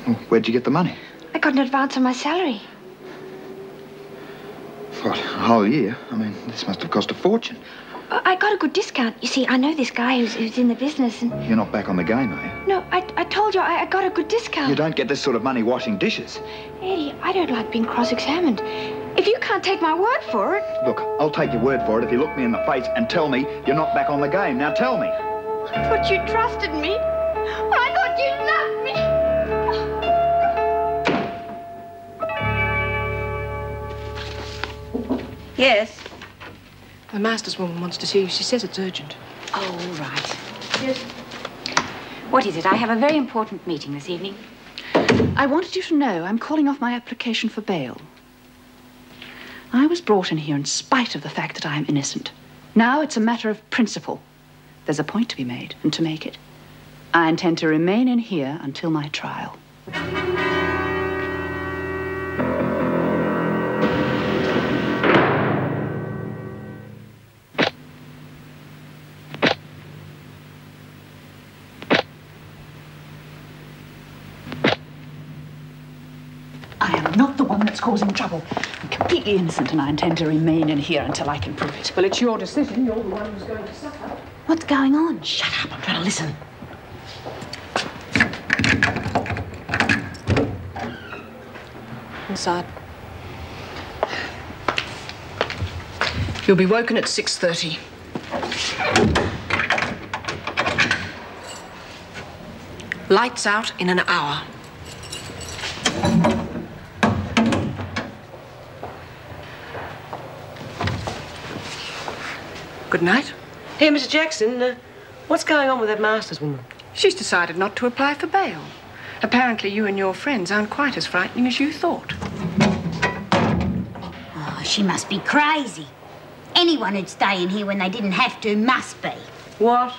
Well, where'd you get the money? I got an advance on my salary. What, a whole year? I mean, this must have cost a fortune. I got a good discount. You see, I know this guy who's in the business and... You're not back on the game, are you? No, I told you I got a good discount. You don't get this sort of money washing dishes. Eddie, I don't like being cross-examined. If you can't take my word for it... Look, I'll take your word for it if you look me in the face and tell me you're not back on the game. Now tell me. I thought you trusted me. I thought you loved me. Yes? The master's woman wants to see you. She says it's urgent. Oh, right. Yes. What is it? I have a very important meeting this evening. I wanted you to know I'm calling off my application for bail. I was brought in here in spite of the fact that I am innocent. Now it's a matter of principle. There's a point to be made, and to make it, I intend to remain in here until my trial. I am not the one that's causing trouble. I'm completely innocent, and I intend to remain in here until I can prove it. Well, it's your decision. You're the one who's going to suffer. What's going on? Shut up. I'm trying to listen. Inside. You'll be woken at 6:30. Lights out in an hour. Good night. Hey, Mr. Jackson, what's going on with that master's woman? She's decided not to apply for bail. Apparently you and your friends aren't quite as frightening as you thought. Oh, she must be crazy. Anyone who'd stay in here when they didn't have to must be. What?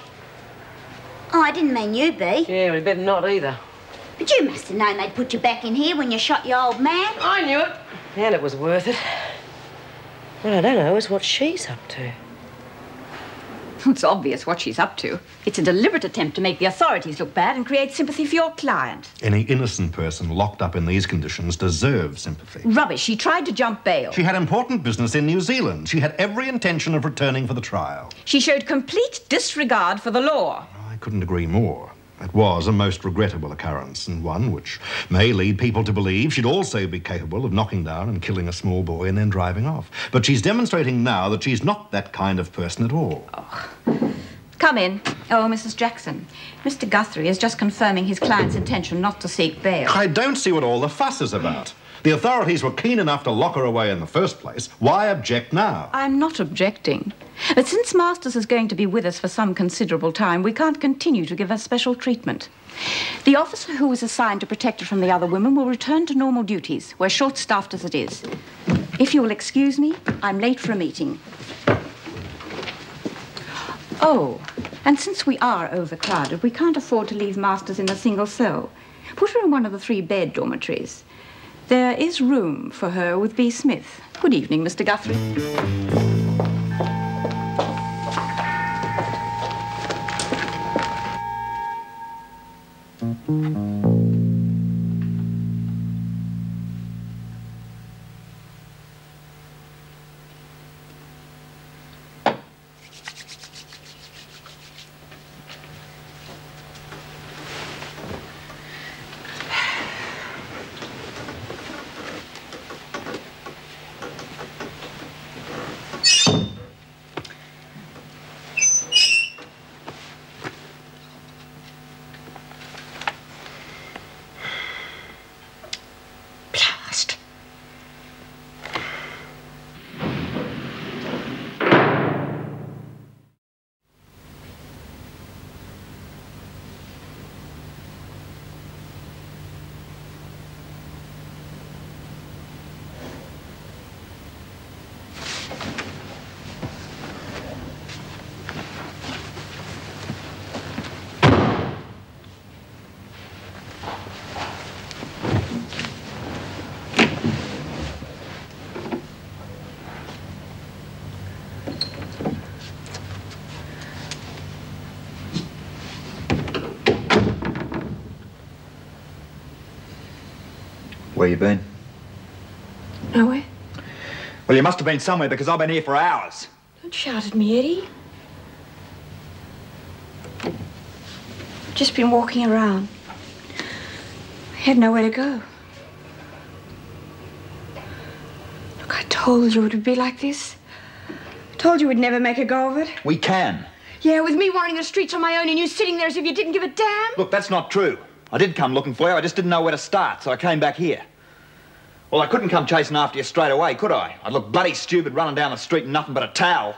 Oh, I didn't mean you be. Yeah, we better not either. But you must have known they'd put you back in here when you shot your old man. I knew it. And it was worth it. What I don't know is what she's up to. It's obvious what she's up to. It's a deliberate attempt to make the authorities look bad and create sympathy for your client. Any innocent person locked up in these conditions deserves sympathy. Rubbish. She tried to jump bail. She had important business in New Zealand. She had every intention of returning for the trial. She showed complete disregard for the law. I couldn't agree more. It was a most regrettable occurrence, and one which may lead people to believe she'd also be capable of knocking down and killing a small boy and then driving off. But she's demonstrating now that she's not that kind of person at all. Oh. Come in. Oh, Mrs. Jackson. Mr. Guthrie is just confirming his client's intention not to seek bail. I don't see what all the fuss is about. The authorities were keen enough to lock her away in the first place. Why object now? I'm not objecting. But since Masters is going to be with us for some considerable time, we can't continue to give her special treatment. The officer who was assigned to protect her from the other women will return to normal duties. We're short-staffed as it is. If you will excuse me, I'm late for a meeting. Oh, and since we are overcrowded, we can't afford to leave Masters in a single cell. Put her in one of the 3-bed dormitories. There is room for her with B. Smith. Good evening, Mr. Guthrie. you been? Nowhere. Well, you must have been somewhere because I've been here for hours. Don't shout at me, Eddie. I've just been walking around. I had nowhere to go. Look, I told you it would be like this. I told you we'd never make a go of it. We can. Yeah, with me wandering the streets on my own and you sitting there as if you didn't give a damn. Look, that's not true. I did come looking for you. I just didn't know where to start, so I came back here. Well, I couldn't come chasing after you straight away, could I? I'd look bloody stupid running down the street in nothing but a towel.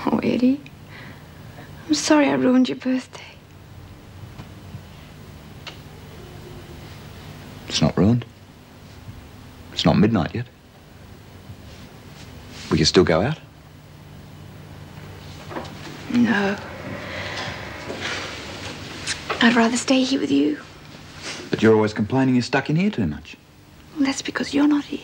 Oh, Eddie. I'm sorry I ruined your birthday. It's not ruined. It's not midnight yet. We can still go out? No. I'd rather stay here with you. But you're always complaining you're stuck in here too much. Well, that's because you're not here.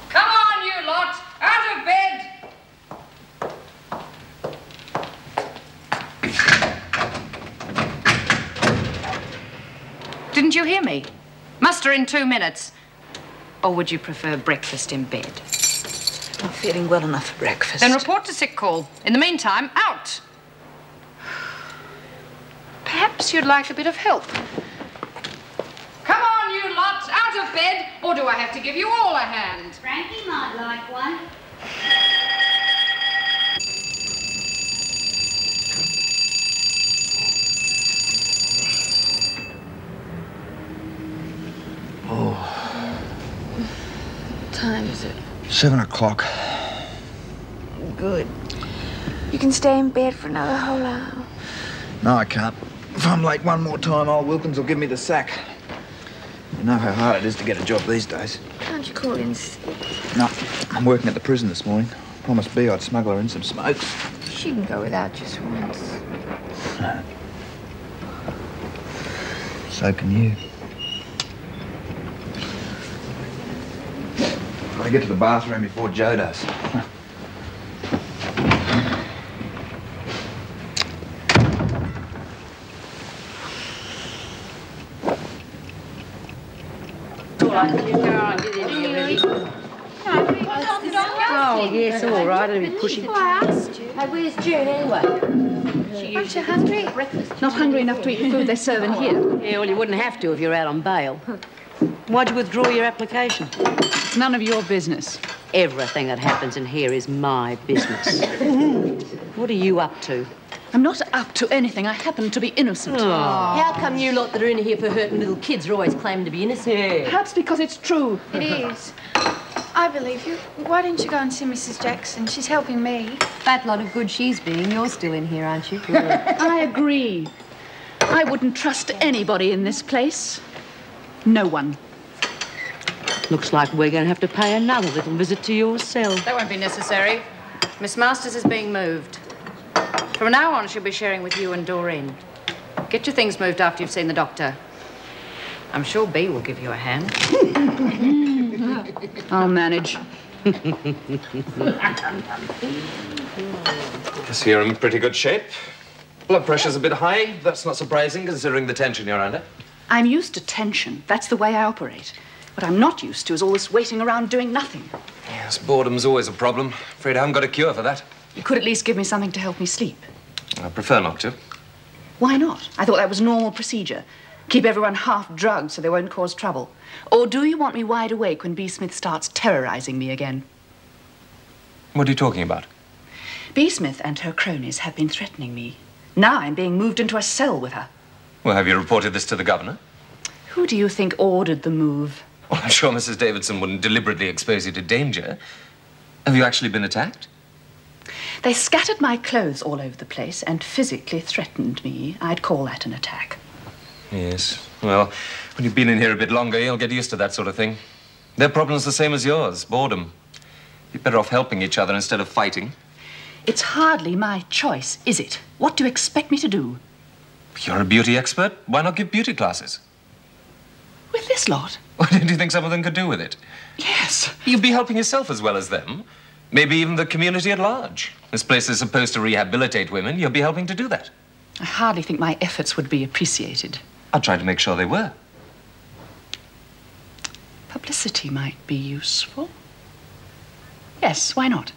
Come on, you lot! Out of bed! Didn't you hear me? Muster in 2 minutes. Or would you prefer breakfast in bed? Not feeling well enough for breakfast. Then report to sick call. In the meantime, out! Perhaps you'd like a bit of help. Come on, you lot! Out of bed! Or do I have to give you all a hand? Frankie might like one. What time is it? 7 o'clock. Good. You can stay in bed for another whole hour. No, I can't. If I'm late one more time, old Wilkins will give me the sack. You know how hard it is to get a job these days. Can't you call in sick? No, I'm working at the prison this morning. Promised B I'd smuggle her in some smokes. She can go without just once. So can you. I'll get to the bathroom before Joe does. Oh, yes, all right. I'll be pushing. Hey, where's June anyway? Aren't you hungry? Not hungry enough to eat the food they're serving here. Yeah, well, you wouldn't have to if you're out on bail. Why'd you withdraw your application? It's none of your business. Everything that happens in here is my business. What are you up to? I'm not up to anything. I happen to be innocent. How come you lot that are in here for hurting little kids are always claiming to be innocent? Perhaps because it's true. It is. I believe you. Why don't you go and see Mrs. Jackson? She's helping me. Fat lot of good she's being. You're still in here, aren't you? I agree. I wouldn't trust anybody in this place. No one. Looks like we're going to have to pay another little visit to your cell. That won't be necessary. Miss Masters is being moved. From now on, she'll be sharing with you and Doreen. Get your things moved after you've seen the doctor. I'm sure B will give you a hand. I'll manage. Guess you're in pretty good shape. Blood pressure's a bit high. That's not surprising, considering the tension you're under. I'm used to tension. That's the way I operate. What I'm not used to is all this waiting around doing nothing. Yes, boredom's always a problem. Afraid I haven't got a cure for that. You could at least give me something to help me sleep. I prefer not to. Why not? I thought that was normal procedure. Keep everyone half drugged so they won't cause trouble. Or do you want me wide awake when B. Smith starts terrorizing me again? What are you talking about? B. Smith and her cronies have been threatening me. Now I'm being moved into a cell with her. Well, have you reported this to the governor? Who do you think ordered the move? Well, I'm sure Mrs. Davidson wouldn't deliberately expose you to danger. Have you actually been attacked? They scattered my clothes all over the place and physically threatened me. I'd call that an attack. Yes. Well, when you've been in here a bit longer, you'll get used to that sort of thing. Their problem's the same as yours, boredom. You're better off helping each other instead of fighting. It's hardly my choice, is it? What do you expect me to do? You're a beauty expert. Why not give beauty classes? With this lot? What did you think some of them could do with it? Yes. You'd be helping yourself as well as them. Maybe even the community at large. This place is supposed to rehabilitate women. You'll be helping to do that. I hardly think my efforts would be appreciated. I'll try to make sure they were. Publicity might be useful. Yes, why not?